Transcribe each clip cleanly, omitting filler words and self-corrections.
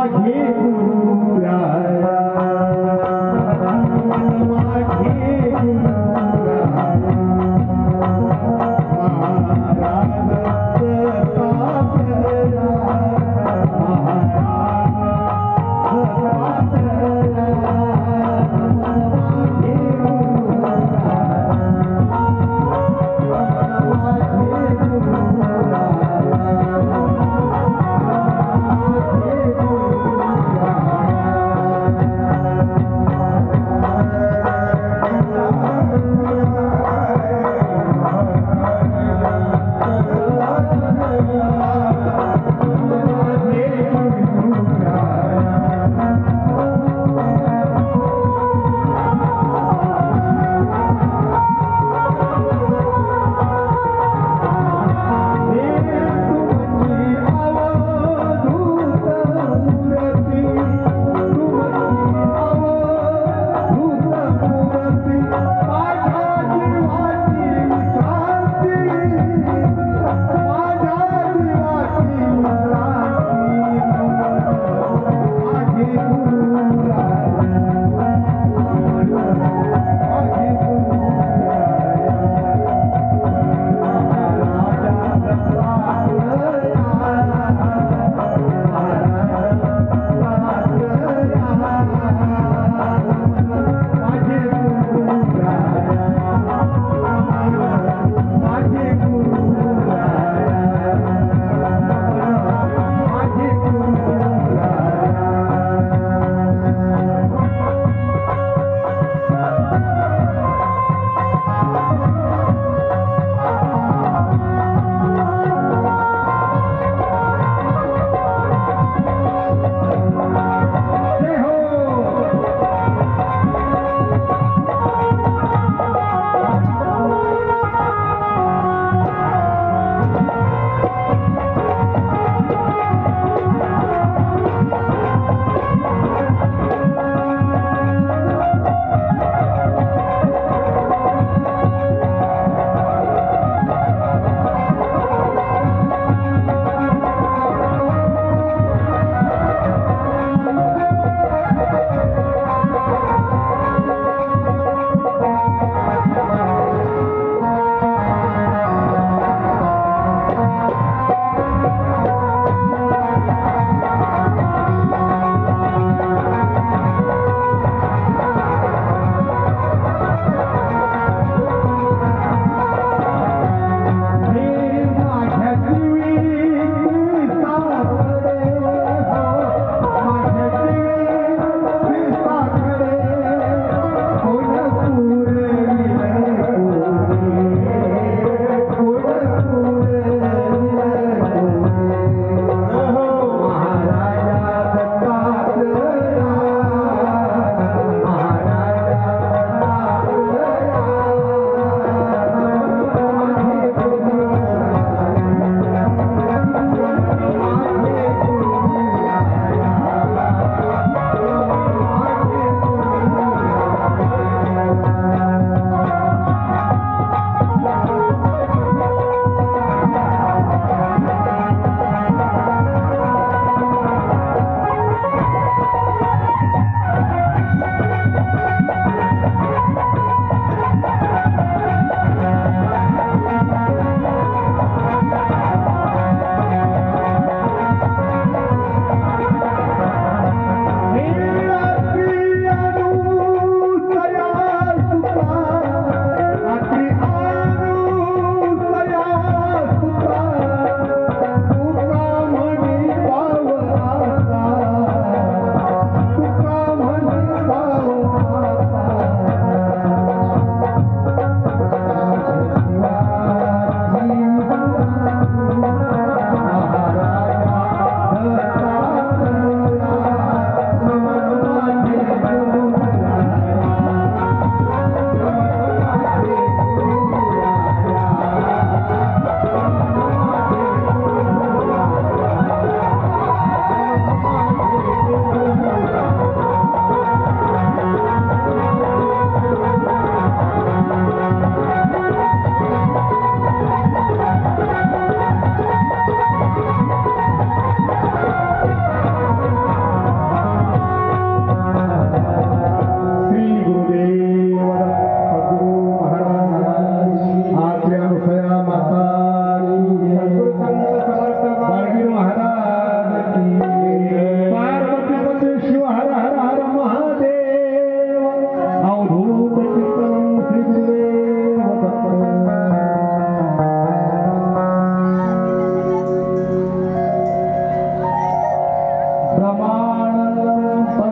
माझे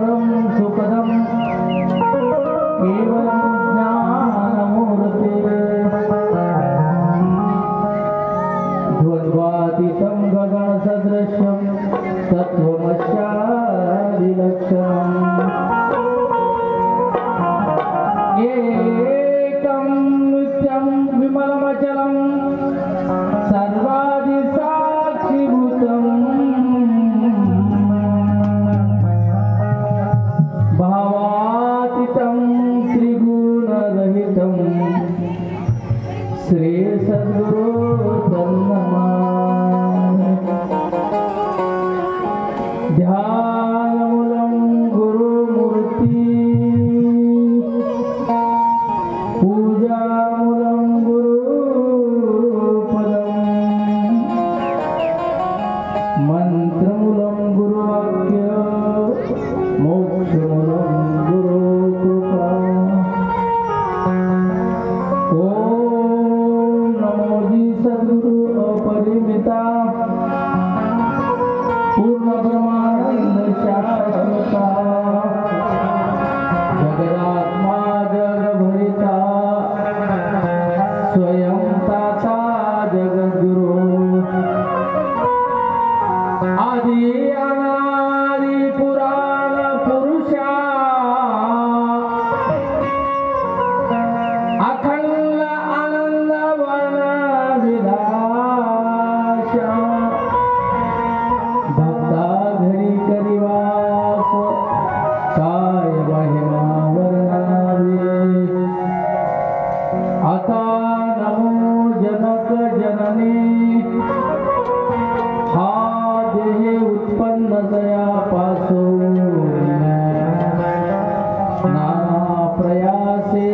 परम सुखदम केवलम ज्ञानमूर्ते द्वन्द्वातीतं गगनसदृशं तत्त्वमस्यादिलक्षणम् एकं नित्यं विमलमचलं सर्वादिसाक्षिभूतं भावातीतं त्रिगुणरहितं श्री सद्गुरु तन्नमामि। ध्यानमूलं गुरुमूर्ति पूजामूलं गुरुपदम् मंत्रमूलं गुरुवाक्य मोक्षमूलं गुरुकृपा। ओम नमो जी सद्गुरु अपरिमिता पूर्ण ब्रह्मानंद शाश्वता जगदात्मा जगभरिता स्वयं ताता जगद्गुरु आदि अनादि पुराण पुरुषा अखंड आनंद वर्ण विलासा भक्ता घरी करिवास काय महिमा वर्णावे। आता नमो जनक जननी हा देह उत्पन्न जयापासून नाना प्रयासे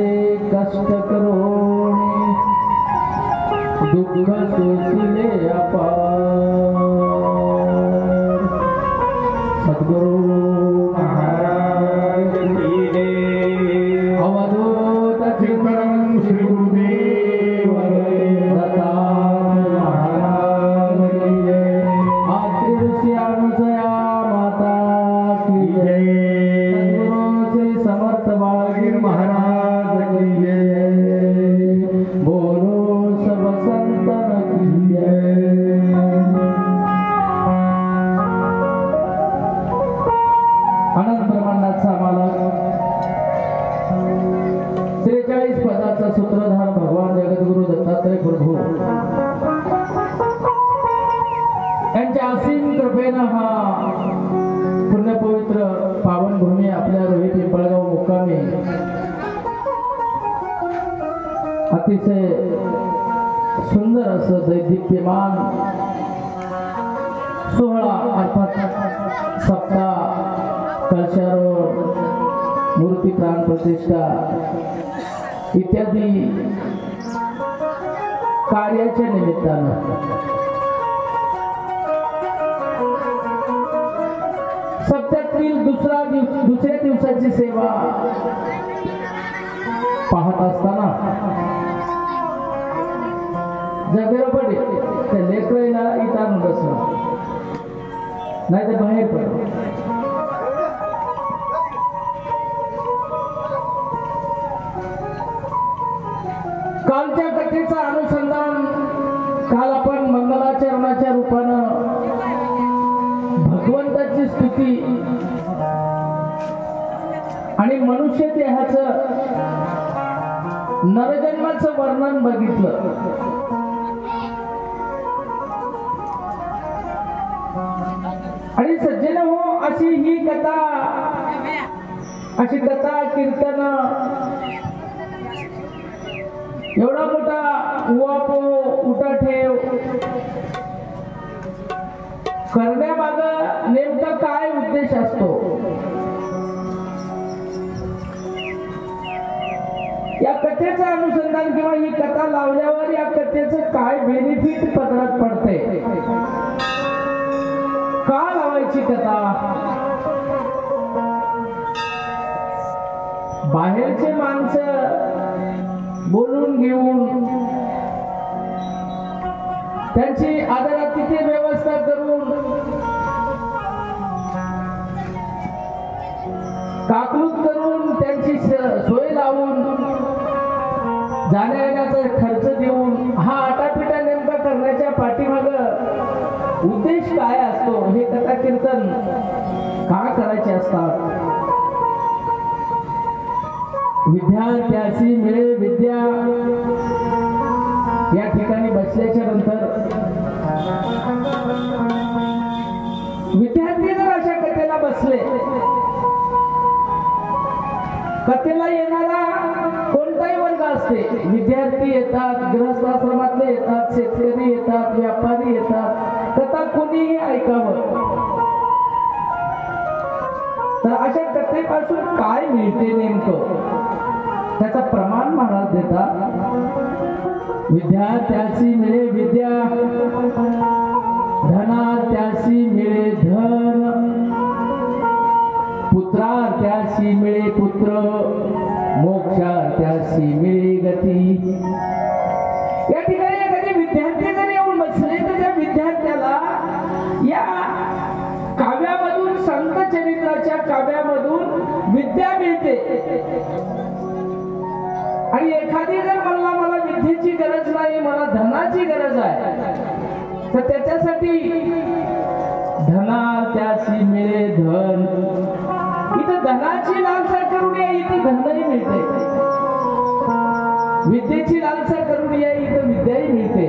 कष्ट करून दुःख सोसिले अपार। सद्गुरु महाराज की जय। अवधूत चिंतन श्री गुरुदेव दत्तात्रेय महाराज की जय। आद्य ऋषि अनुसया माता की जय। सद्गुरु श्री समर्थ बालगिर महाराज की जय। बोलो सब संतन की जय। अनंत ब्रह्मांडाचा मालक 43 पदाचा सूत्रधार भगवान जगद्गुरु दत्तात्रय प्रभू यांच्या असीम कृपेनं हा पुण्यपवित्र पावनभूमी आपल्या रोही पिंपळगाव मुक्कामी अतिशय सुंदर असं दैदिप्यमान सोहळा अर्थात सप्ताह कलशारोहण मूर्ती प्राण प्रतिष्ठा इत्यादी कार्याच्या निमित्तानं सप्त्यातील दुसऱ्या दिवसाची सेवा पाहत असताना जगरपडे त्या लेकराला इथं बसलं नाही तर बाहेर पड। कालच्या कथेचं अनुसंधान काल आपण मंगलाचरणाच्या रूपानं भगवंताची स्तुती आणि मनुष्य देहाचं नरजन्माचं वर्णन बघितलं। आणि सज्जन हो अशी ही कथा कीर्तन एवढा मोठा उवापो उठाठेव करण्यामाग नेमका काय उद्देश असतो या कथेचं अनुसंधान किंवा ही कथा लावल्यावर या कथेचं काय बेनिफिट पदरात पडते का लावायची कथा। बाहेरचे माणसं बोलून घेऊन त्यांची आदरातिथी व्यवस्था करून काकलूत करून त्यांची सोय लावून जाण्या येण्याचा खर्च देऊन हा आटापिटा नेमका करण्याच्या पाठीमाग उद्देश काय असतो हे कथा कीर्तन का करायचे असतात. विद्यार्थ्याची मिळे विद्या या ठिकाणी बसल्याच्या नंतर विद्यार्थी जर अशा कथेला बसले, कथेला येणारा कोणताही वर्ग असते, विद्यार्थी येतात, गृहस्थाश्रमातले येतात, शेतकरी येतात, व्यापारी येतात, कथा कोणीही ऐकावं. तर अशा कथेपासून काय मिळते नेमकं त्याचा प्रमाण महाराज देतात. विद्यार्थ्याची मिळे विद्या, धनार्थ्याची मिळे धन, पुत्रार्थ्याची मिळे पुत्र, मोक्षार्थ्याची मिळे गती. या ठिकाणी एखादी विद्यार्थी जर येऊन बसले तर त्या विद्यार्थ्याला या काव्यामधून, संत चरित्राच्या काव्यामधून विद्या मिळते. आणि एखादी जर म्हणला मला विद्येची गरज नाही, मला धनाची गरज आहे, तर त्याच्यासाठी धनार्थ्याची मिळे धन. इथं धनाची लालसा करून या, इथं धनही मिळते. विद्येची लालसा करून या, इथं विद्याही मिळते.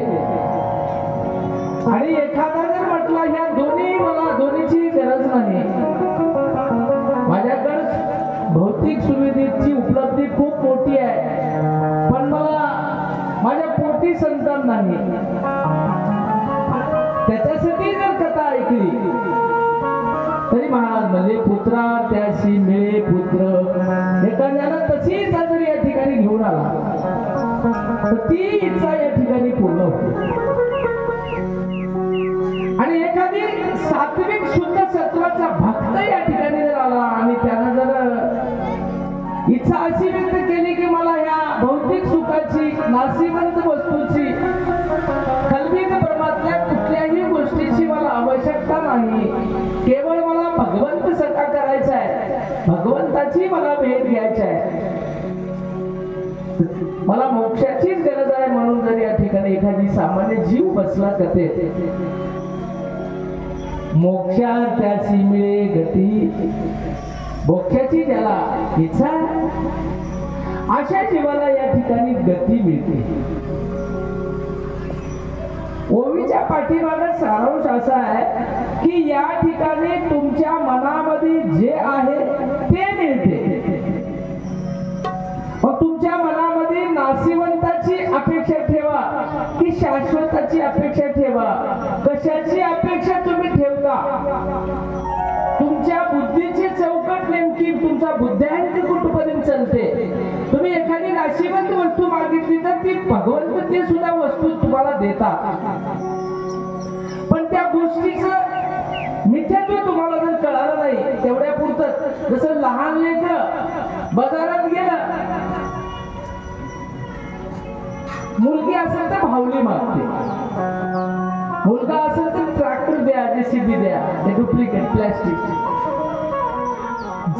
आणि एखादा जर म्हटला ह्या दोन्ही, मला दोन्हीची गरज नाही, माझ्याकडे भौतिक सुविधेची उपलब्धी खूप मोठी आहे, पण मला माझ्या पोटी संतान नाही, त्याच्यासाठी जर कथा ऐकली तरी महाराज म्हणजे पुत्रार्थ्याशी मिळे पुत्र. एखाद्याला तशी इच्छा जरी या ठिकाणी घेऊन आला तर ती इच्छा या ठिकाणी पूर्ण होते. आणि एखादी सात्विक शुद्ध सत्वाचा भक्त या ठिकाणी जर आला आणि त्यानं जर इच्छा अशी व्यक्त केली की मला ह्या भौतिक सुखाची, नासिवंत वस्तूची, कल्पित ब्रह्मातल्या कुठल्याही गोष्टीची मला आवश्यकता नाही, केवळ मला भगवंत सखा करायचा आहे, भगवंताची मला भेट घ्यायची आहे, मला मोक्षाचीच गरज आहे, म्हणून जर या ठिकाणी एखादी सामान्य जीव बसला कथेत, मोक्षार्थ्याची मिळे गती, मोक्षाची ज्याला इच्छा अशा जीवाला या ठिकाणी गती मिळते. ओवीच्या पाठीमागे सारांश असा आहे की या ठिकाणी तुमच्या मनामध्ये जे आहे ते मिळते. मग तुमच्या मनामध्ये नासिवंताची अपेक्षा ठेवा की शाश्वताची अपेक्षा ठेवा, कशाची अपेक्षा तुम्ही ठेवता, तुमच्या बुद्धीची चौकट नेमकी, तुमचा बुद्ध्यांक कुठपर्यंत चालते. तुम्ही एखादी नाशिवंत वस्तू मागितली तर ती भगवंत ते सुद्धा वस्तू तुम्हाला देतात, पण त्या गोष्टीचं मिथ्यात्व तुम्हाला जर कळालं नाही तेवढ्या पुरतं. जसं लहान लेकरं बाजारात गेलं, मुलगी असेल तर भावली मागते, मुलगा असेल तर ट्रॅक्टर द्या, जेसीबी द्या, ते डुप्लिकेट प्लॅस्टिक.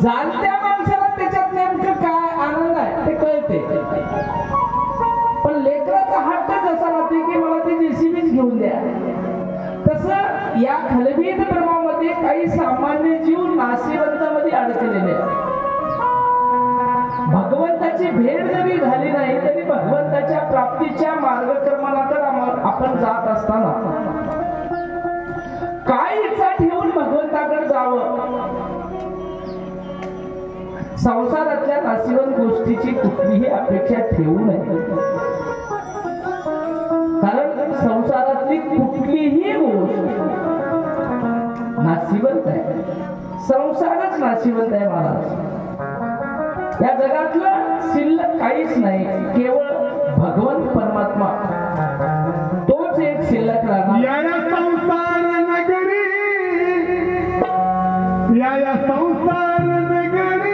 जाणत्या माणसाला त्याच्यात नेमकं काय आनंद आहे ते कळते, पण लेकराचा हट्ट कसा राहते की मला ते जेसीबीच घेऊन द्या. तसं या खलबीत ब्रह्मामध्ये काही सामान्य जीव नासिवंतामध्ये अडकलेले आहेत. भगवंताची भेट जरी झाली नाही तरी भगवंताच्या प्राप्तीच्या मार्गक्रमणाकडे आपण जात असताना काय इच्छा ठेवून भगवंताकडे जावं. संसारातल्या नासिवंत गोष्टीची कुठलीही अपेक्षा ठेवू नये, कारण संसारातली कुठलीही गोष्ट नासिवंत आहे. संसारच नासिवंत आहे महाराज. या जगातलं शिल्लक काहीच नाही, केवळ भगवंत परमात्मा तोच एक शिल्लक राहणार. या संसार नगरी, या संसार नगरी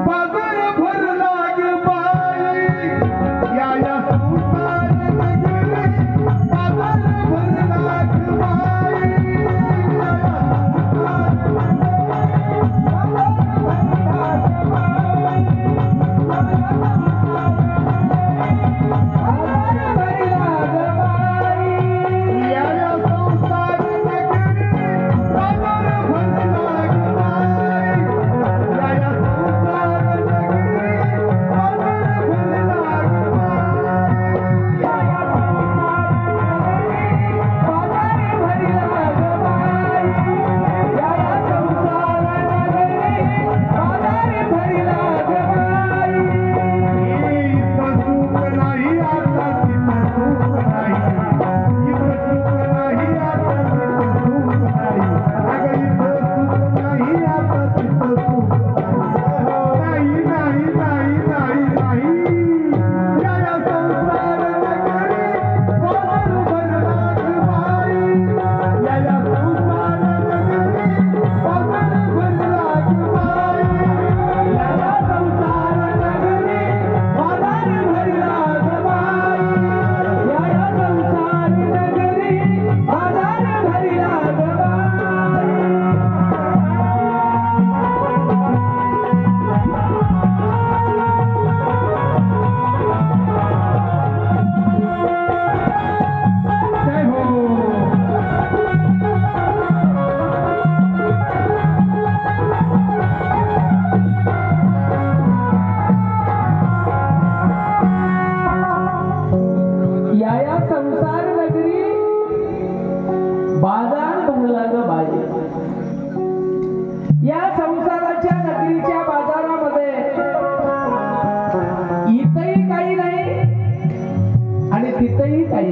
बाजार भरला ग बाई, या संसार नगरी बाजार भरला ग बाई,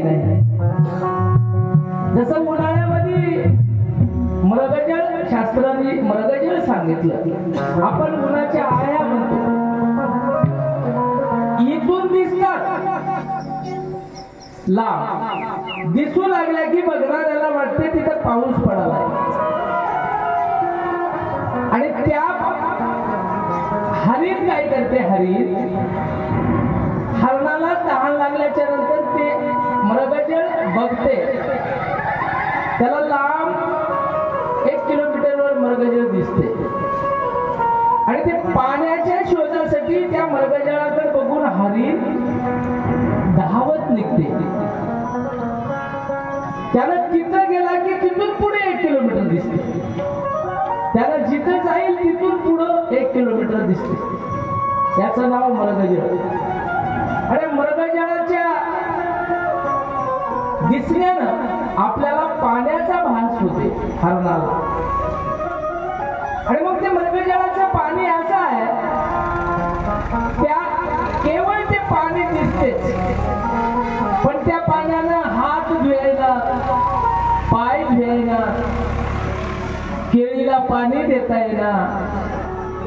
काही नाही. जसं उन्हाळ्यामध्ये मृगजळ शास्त्राने मृगजळ सांगितलं, आपण उन्हाच्या आया म्हणतो. इथून दिसतात लांब, दिसू लागल्या की बघणाऱ्याला वाटते तिथं पाऊस पडालाय. आणि त्या हरिण काय करते, हरणाला तहान लागल्याच्या नंतर ते मृगजळ बघते, त्याला लांब 1 किलोमीटरवर मृगजळ दिसते आणि ते पाण्याच्या शोधासाठी त्या मृगजळाकडे बघून हरिण धावत निघते. त्याला तिथं गेला की तिथून पुढे 1 किलोमीटर दिसते, त्याला जिथं जाईल तिथून पुढं 1 किलोमीटर दिसते. त्याचं नाव मृगजळ. आणि मृगजळाच्या दिसण्यानं आपल्याला पाण्याचा भास होते हरणाला. आणि मग ते मृगजळाचं पाणी असं आहे, त्या केवळ ते पाणी दिसतेच, पण त्या पाण्यानं हात धुवायला, पाय धुवायला, केळीला पाणी देता येणार,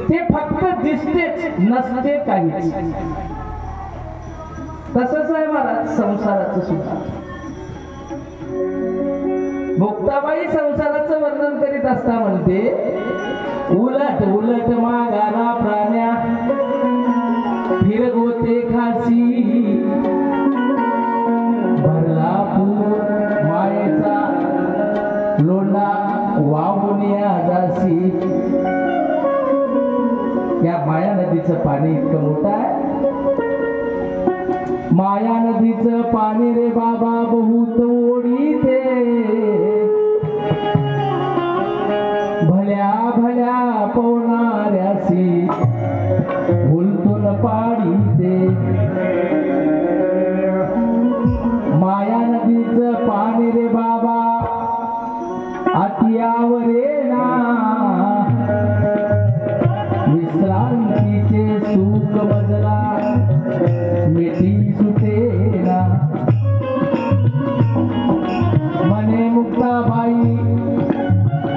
ते फक्त दिसतेच, नसते काहीच. तसंच आहे महाराज संसाराचं सुद्धा. मुक्ताबाई संसाराचं वर्णन करीत असता म्हणते, उलट उलट मागाला प्राण्या फिरगोते खासी, भरला पूर मायेचा लोंढा वाहून या जासी. या माया नदीचं पाणी इतकं मोठं आहे. माया नदीचं पाणी रे बाबा बहुत ओढीते, भल्या भल्या पवनाऱ्यासी उलटून पाडीते. माया नदीचं पाणी रे बाबा अतियावरे ना, विश्रांतीचे सुख मजला मिठी सुटेना. मने मुक्ताबाई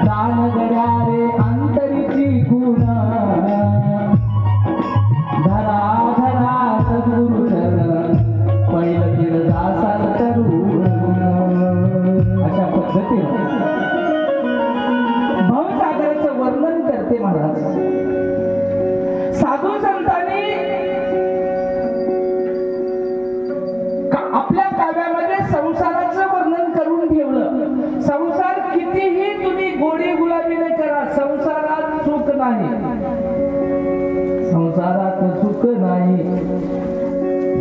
दान गड्या रे अंतरीची गुण, धरा धरा सद्गुरु चरण पहिलं गिरदासाल तरुण. अशा पद्धतीने भवसागराचं वर्णन करते महाराज. साधू संतांनी आपल्या काव्यामध्ये संसाराचं वर्णन करून ठेवलं. संसार कितीही तुम्ही गोडी गुलाबीने करा, संसारात सुख नाही, संसारात सुख नाही.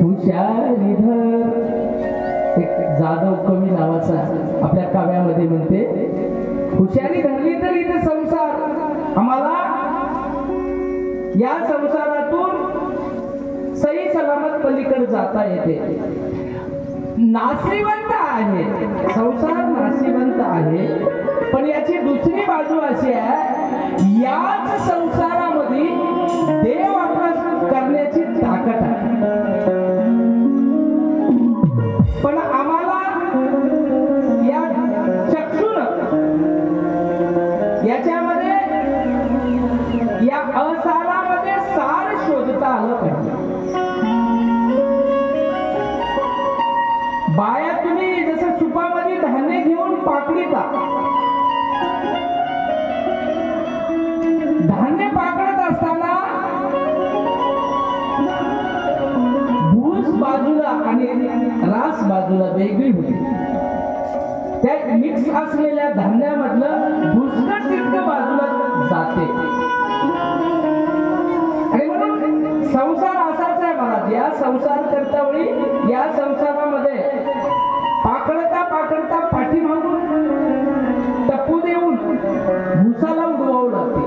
हुशारी धर, एक जाधव कवी नावाचा आपल्या काव्यामध्ये म्हणते, हुशारी धरली तर इथे संसार आम्हाला या संसारातून सही सलामत पलीकडे जाता येते. नाशिवंत आहे संसार, नाशिवंत आहे. पण याची दुसरी बाजू अशी आहे, याच संसारामध्ये देव आपला करण्याची ताकद आहे. पण आम्हाला या चक्षुन याच्यामध्ये या असारामध्ये सार शोधता आलं पाहिजे. बाया तुम्ही जसं सुपामध्ये धान्य घेऊन पाकडीता, धान्य पाकडत असताना भूस बाजूला आणि रास बाजूला वेगळी होती. त्या मिक्स असलेल्या धान्यामधलं भुसकट तितकं बाजूला जाते. आणि म्हणून संसार असाच आहे महाराज. या संसार करता वेळी या संसारामध्ये पाकडता पाकडता पाठीमागून टप्पू देऊन भुसाला उडवावं लागते.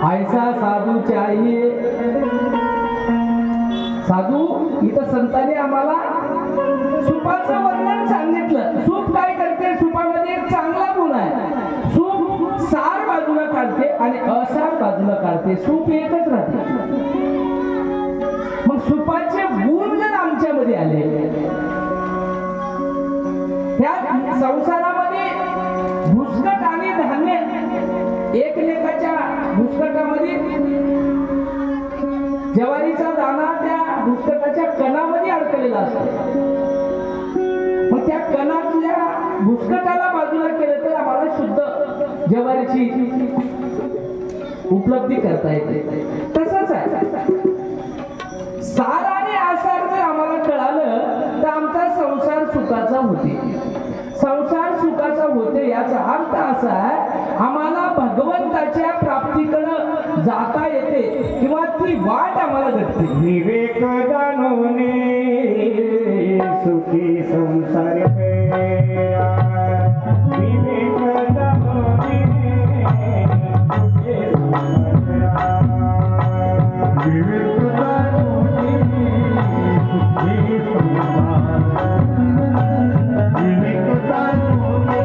ऐसा साधू चाहिए. साधू इथं संतांनी आम्हाला सुपाचं वर्णन सांगितलं. सूप काय करते, सुपामध्ये एक चांगला गुण आहे. सूप सार बाजूला काढते आणि असार बाजूला काढते, सूप एकच राहते. मग सुपाचे गुण जर आमच्यामध्ये आले, त्या संसारामध्ये भुसकट आणि धान्य एकमेकाच्या भुसकटामध्ये ज्वारीचा दाणा त्या भुसकटाच्या कणामध्ये अडकलेला असतो. मग त्या कणातल्या भुसकटाला बाजूला केलं तर आम्हाला शुद्ध ज्वारीची उपलब्धी करता येते. तसंच आहे, सार आणि आसार जर आम्हाला कळालं तर आमचा संसार सुखाचा होते. संसार सुखाचा होते याचा अर्थ असा आहे, आम्हाला भगवंताच्या प्राप्तीकडे जाता येते किंवा ती वाट आम्हाला घडते. विवेक जाणूने सुखी संसार मेरा, विवेक जाणूने सुखी संसार मेरा, विवेक जाणूने सुखी संसार, विवेक जाणूने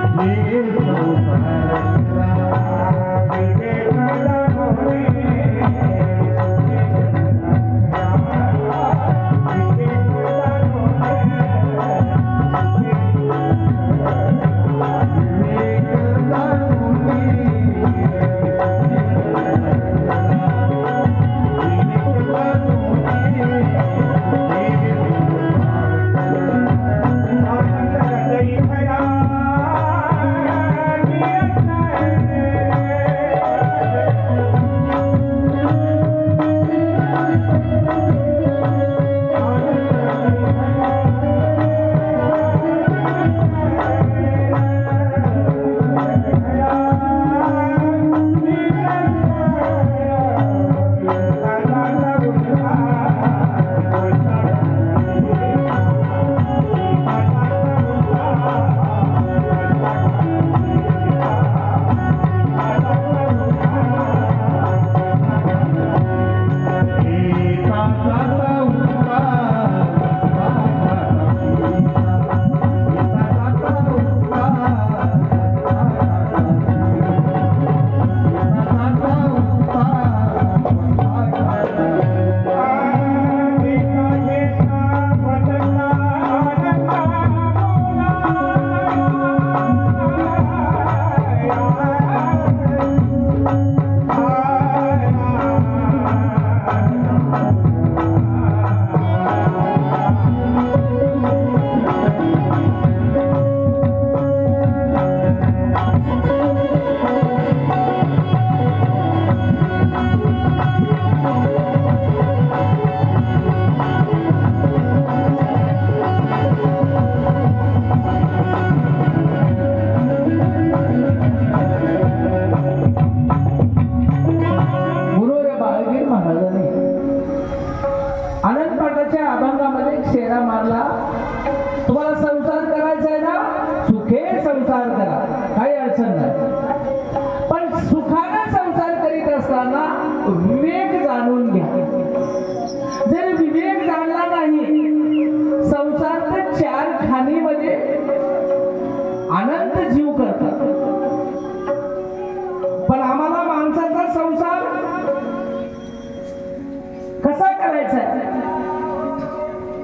सुखी संसार मेरा, विवेक जाणूने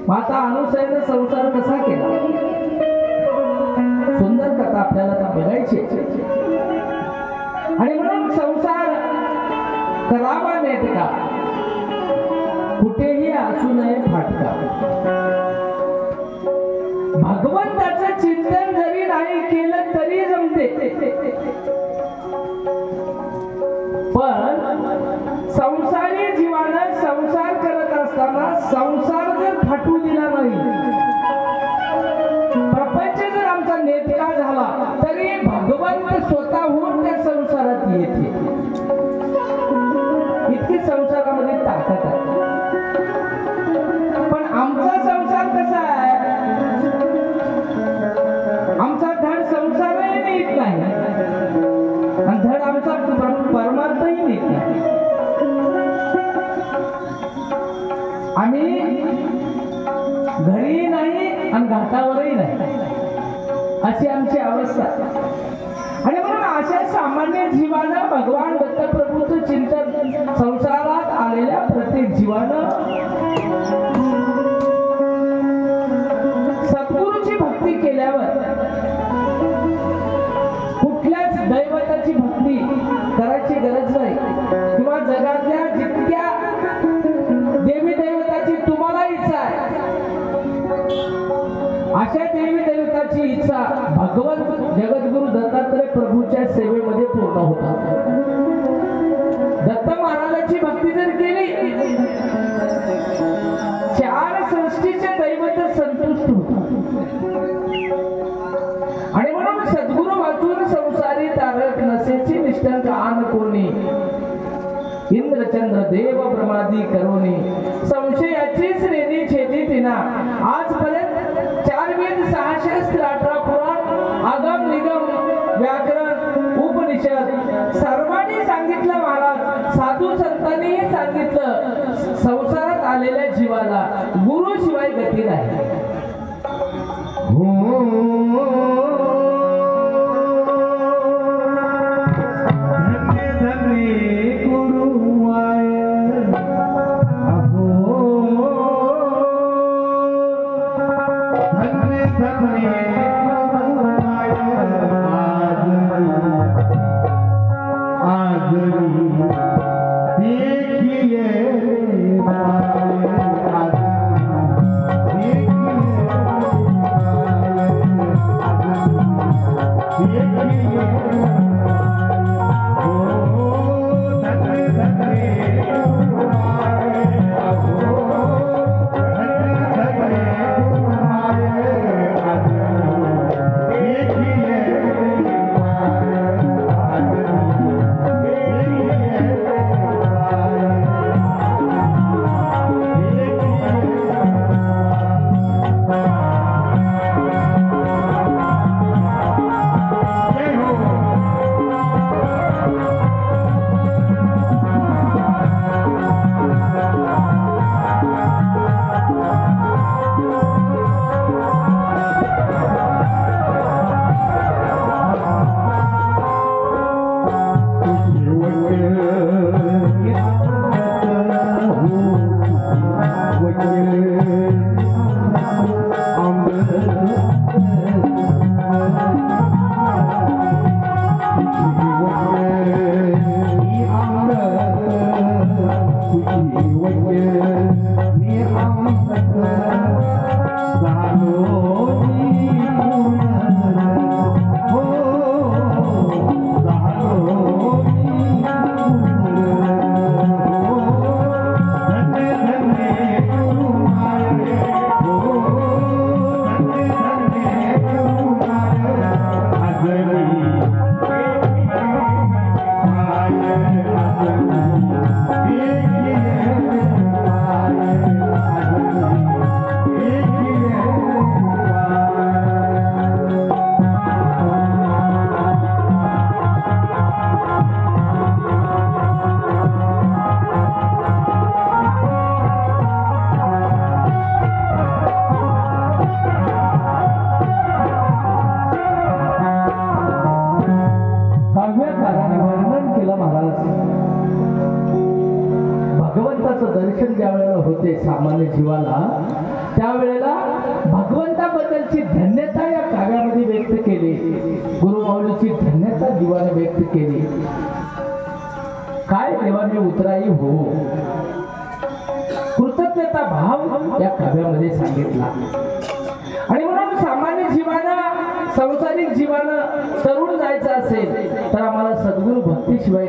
माता अनुसयाने संसार कसा केला, सुंदर कथा आपल्याला आता बघायची. आणि म्हणून संसार करावा नेटका, कुठेही असू नये फाटका. भगवंताचं चिंतन जरी नाही केलं तरी जमते, पण संसारी जीवानं संसार करत असताना संसार जर फाटू दिला नाही, प्रपंच जर आमचा नेटका झाला तरी भगवंत स्वतःहून त्या संसारात येते. इतकी संसारामध्ये ताकद आहे. पण आमचा संसार कसा आहे, आमचा धड संसारही नीट नाही आणि धड आमचा परमार्थही नीट नाही. आम्ही घरी नाही आणि घाटावरही नाही, अशी आमची अवस्था. आणि म्हणून अशा सामान्य जीवानं भगवान दत्तप्रभूचं चिंतन, संसारात आलेल्या प्रत्येक जीवानं भगवंत जगद्गुरु दत्तात्रय प्रभूच्या सेवेमध्ये पूर्ण होतात. दत्त महाराजांची भक्ती जर केली, चार सृष्टीचे दैवत संतुष्ट होतात. आणि म्हणून सद्गुरु वाचून संसारी तारक नसेची निष्ठा कान कोणी, इंद्रचंद्र देव ब्रह्मादी करोनी, संशयाची श्रेणी छेदी तिना. आजपर्यंत 4 वेद 6 शास्त्र 18 पुराण आगम निगम व्याकरण उपनिषद सर्वांनी सांगितलं महाराज. साधू संतांनीही सांगितलं संसारात आलेल्या जीवाला गुरु शिवाय गती नाही. सामान्य जीवाला त्यावेळेला भगवंताबद्दलची धन्यता या काव्यामध्ये व्यक्त केली. गुरुमाऊलीची धन्यता जीवाने व्यक्त केली. काय देवा मी उतराई हो, कृतज्ञता भाव या काव्यामध्ये सांगितला. आणि म्हणून सामान्य जीवानं संसारिक जीवानं तरुण जायचं असेल तर आम्हाला सद्गुरु भक्तीशिवाय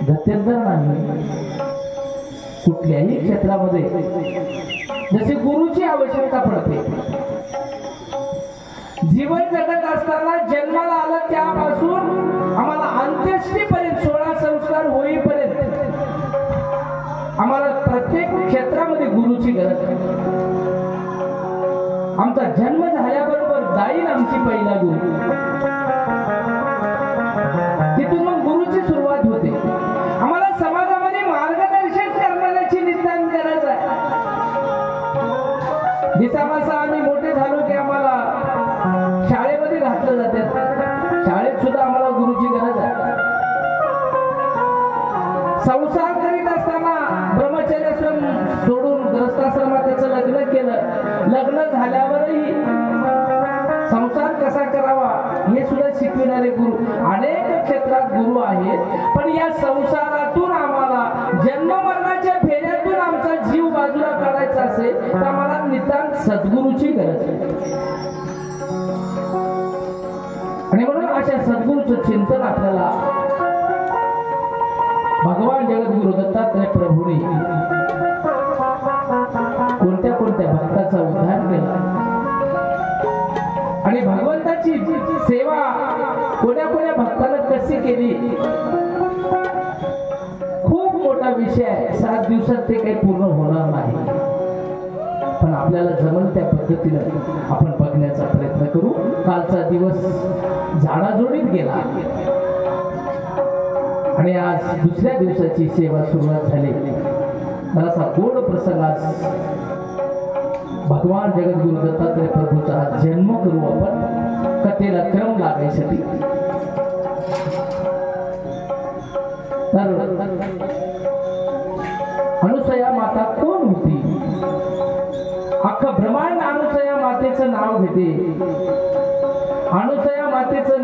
गत्यंतर नाही. कुठल्याही क्षेत्रामध्ये जसे गुरुची आवश्यकता पडते. जीवन जगत असताना जन्माला आलं त्यापासून आम्हाला अंत्येष्टीपर्यंत 16 संस्कार होईपर्यंत आम्हाला प्रत्येक क्षेत्रामध्ये गुरुची गरज आहे. आमचा जन्म झाल्याबरोबर जाईल आमची पहिला गुरु. तिथून मग गुरुची सुरुवात होते. आम्हाला समाजामध्ये मार्गदर्शन करण्याची नितांत गरज आहे. दिसामासा आम्ही मोठे झालो की आम्हाला शाळेमध्ये घातलं जाते. शाळेत सुद्धा आम्हाला गुरुची गरज आहे. संसार करीत असताना ब्रह्मचर्याश्रम सोडून गृहस्थाश्रमात त्याचं लग्न केलं. लग्न झाल्यावरही संसार कसा करावा हे सुद्धा शिकविणारे गुरु अनेक क्षेत्रात गुरु आहेत. पण या संसारातून आम्हाला जन्म मरणाच्या फेऱ्यातून आमचा जीव बाजूला काढायचा असेल तर आम्हाला नितांत सद्गुरूची गरज आहे. आणि म्हणून अशा सद्गुरूचं चिंतन आपल्याला भगवान जगद्गुरु दत्तात्रय प्रभूंनी कोणत्या कोणत्या भक्ताचा उद्धार केला आणि भगवंताची सेवा कोण्या कोण्या भक्ताला कशी केली, खूप मोठा विषय आहे. 7 दिवसात ते काही पूर्ण होणार नाही, पण आपल्याला जमल त्या पद्धतीनं आपण बघण्याचा प्रयत्न करू. कालचा दिवस झाडाझोडीत गेला आणि आज दुसऱ्या दिवसाची सेवा सुरुवात झाली. मला असा गोड प्रसंग आज भगवान जगद्गुरु दत्तात्रय प्रभूचा जन्म करू आपण कथेला क्रम लागायसाठी. तर अनुसया माता कोण होती? अख्खा ब्रह्मांड अनुसया मातेचं नाव घेते. अनुसया मातेचं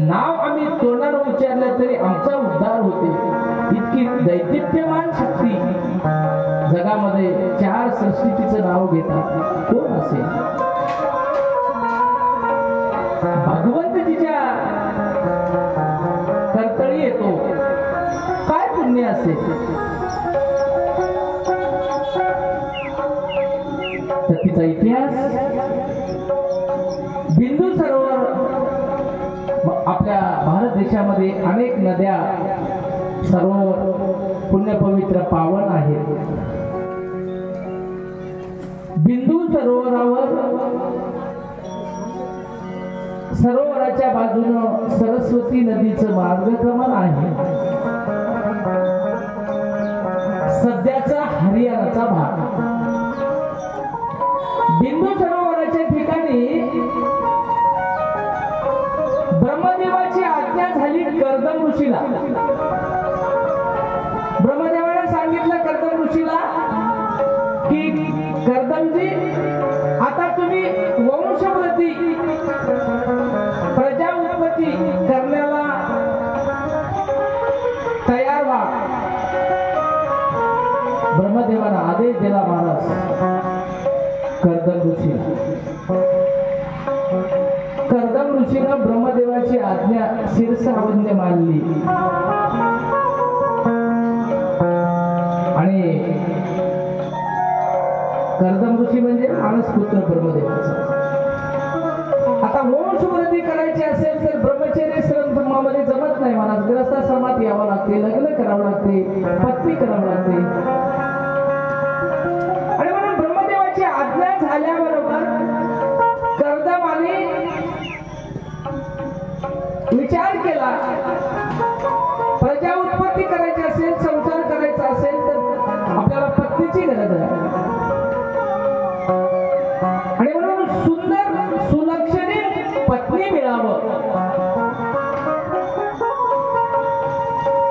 नाव आम्ही तोंडानं उच्चारलं तरी आमचा उद्धार होते. इतकी दैदिप्यमान शक्ती जगामध्ये 4 सृष्टीचं नाव घेतात. कोण असेल? भगवंतजीच्या करतळी येतो. काय पुण्य असेल? तर तिचा इतिहास बिंदू सरोवर आपल्या भारत देशामध्ये अनेक नद्या सरोवर पुण्यपवित्र पावन आहेत. बिंदू सरोवराच्या बाजूनं सरस्वती नदीचं मार्गक्रमण आहे. सध्याचा हरियाणाचा भाग. बिंदू सरोवराच्या ठिकाणी ब्रह्मदेवाची आज्ञा झाली कर्दम ऋषीला. ब्रह्मदेवाने सांगितलं कर्दम ऋषीला की कर्दमजी, आता तुम्ही वंशवृद्धी प्रजा उत्पत्ती करण्याला तयार व्हा. ब्रह्मदेवाने आदेश दिला महाराज कर्दम ऋषीला. कर्दम ऋषीनं ब्रह्मदेवाची आज्ञा शिरसावंद्य मानली आणि कर्दम ऋषी म्हणजे मानसपुत्र ब्रह्मदेवाचा. आता वंशवृद्धी करायची असेल तर ब्रह्मचर्य श्रमामध्ये जमत नाही महाराज. ग्रस्ताश्रमात यावं लागते, लग्न करावं लागते, पत्नी करावं लागते. आणि म्हणून ब्रह्मदेवाची आज्ञा झाल्याबरोबर कर्दमाने विचार केला, प्रजा उत्पत्ती करायची असेल, संसार करायचा असेल तर आपल्याला पत्नीची गरज आहे. आणि म्हणून सुंदर सुलक्षणी पत्नी मिळावं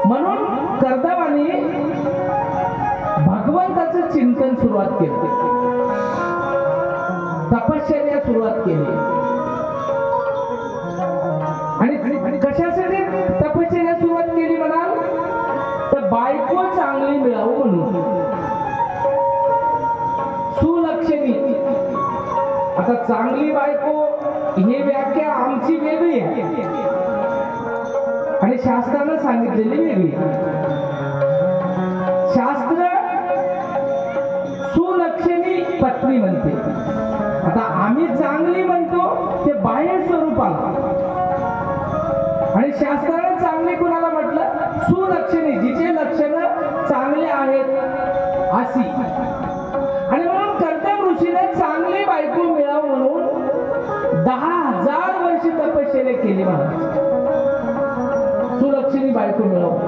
म्हणून कर्दमाने भगवंताचं चिंतन सुरुवात केलं, तपश्चर्या सुरुवात केली. आणि कशासाठी तपश्चर्या सुरुवात केली म्हणाल तर बायको चांगली मिळावं म्हणून. सुलक्षणी. आता चांगली बायको ही व्याख्या आमची वेगळी आहे आणि शास्त्रानं सांगितलेली वेगळी. शास्त्र सुलक्षणी पत्नी म्हणते. आता आम्ही चांगली म्हणतो ते बाह्य स्वरूपाला आणि शास्त्राने चांगली कुणाला म्हटलं? सुलक्षणी, जिचे लक्षण चांगले आहेत अशी. आणि म्हणून कर्दम ऋषीने चांगली बायको मिळावं म्हणून 10,000 वर्ष तपश्चर्या केली महाराज. सुलक्षणी बायको मिळावं.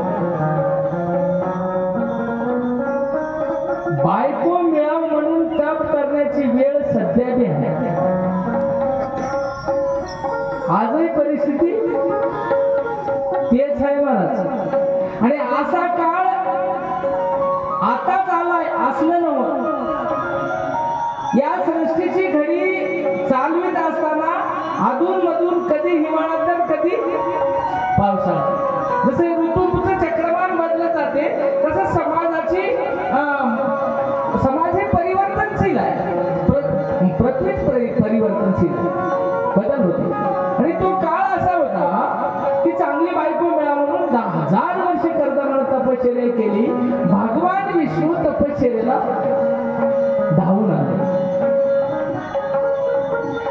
बायको मिळावं म्हणून तप करण्याची वेळ सध्या बी आहे. आजही परिस्थिती तेच आहे महाराज. आणि असा काळ आताच आलाय असलं नव्हतं. या सृष्टीची घडी चालवीत असताना अधून मधून कधी हिवाळा तर कधी पावसाळा. जसे ऋतूचं चक्रमान बदलत जाते तसं समाज हे परिवर्तनशील आहे. पृथ्वीच परिवर्तनशील आहे, बदल होते. आणि तो काळ असा होता 1000 वर्ष कर्दमानं तपश्चर्या केली. भगवान विष्णू तपश्चर्याला धावून आले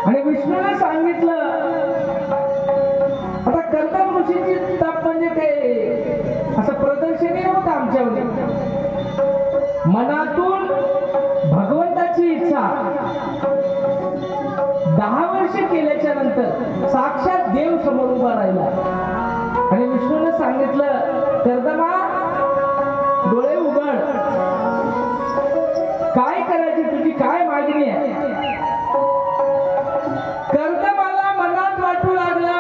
आणि विष्णूला सांगितलं, आता कर्दम ऋषीची तप म्हणजे काय असं प्रदर्शनी नव्हतं आमच्यावर. मनातून भगवंताची इच्छा 10 वर्ष केल्याच्या नंतर साक्षात देव समोर उभा राहिला आणि विष्णूने सांगितलं, कर्दमा डोळे उघड, काय करायची, तुझी काय मागणी आहे. कर्दमाला मनात वाटू लागलं,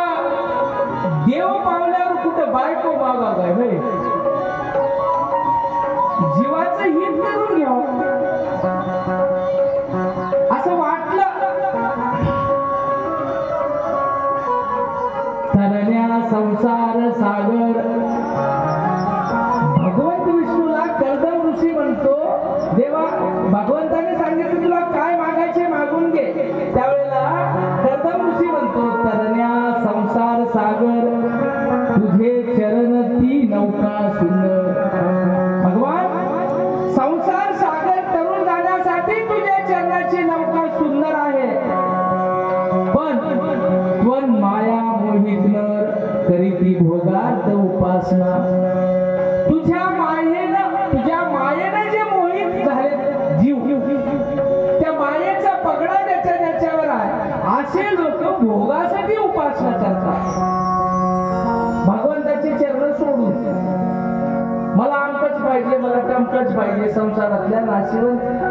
देव पावल्यावर कुठं बायको मागाव काय भाई, जीवाचं हित करून घ्याव असं वाटलं. तरण्या संसार सागर भगवंत विष्णूला कर्दम ऋषी म्हणतो, देवा भगवंताने सांगितलं तुला काय मागायचे मागून घे. त्यावेळेला कर्दम ऋषी म्हणतो, तरण्या संसार सागर तुझे चरण ती नौका सुंदर. भगवान संसार सागर तरुण जाण्यासाठी तुझ्या चरणाची नौका सुंदर आहे, पण त्वन माया मोहित नर करीती भोगार्थ उपासना. तुझ्या मायेनं जे मोहित झाले जीव, त्या मायेचा पगडा ज्याच्यावर आहे असे लोक भोगासाठी उपासना करतात. भगवंताचे चरण सोडून मला आमकच पाहिजे, मला टमकच पाहिजे, संसारातल्या नाशिवंत